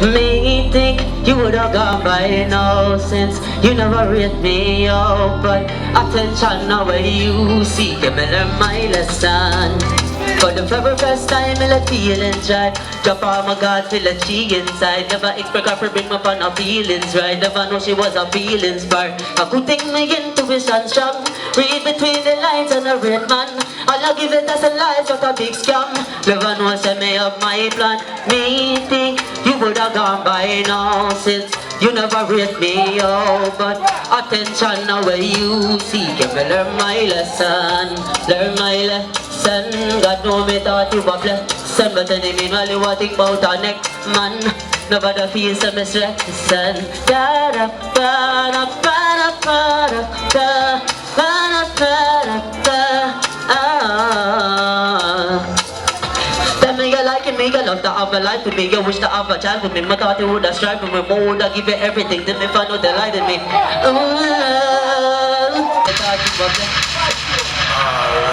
Me think you would have gone by now since you never rate me out. But attention now where you see, give me learn my lesson. For the very first time, I feeling right. Drop all my God, feel a cheek inside. Never expect her to bring my fun of feelings right. Never know she was a feelings bar. I could take my intuition strong. Read between the lines and a red man. All I give it as a lie, but a big scam. Never know send me up my plan. Me think you would have gone by now since you never rate me out. But attention now where you see, give me learn my lesson. Learn my lesson. God know me thought you were blessed, but any meanwhile you want think about our next man. Nobody feels some distraction. Da da da da da da da da da da. Tell me you like me, you love to have a life with me. You wish to have a child with me. I thought you would have strive with me, more would have give you everything. Then me find out the light in me. I thought you were blessed.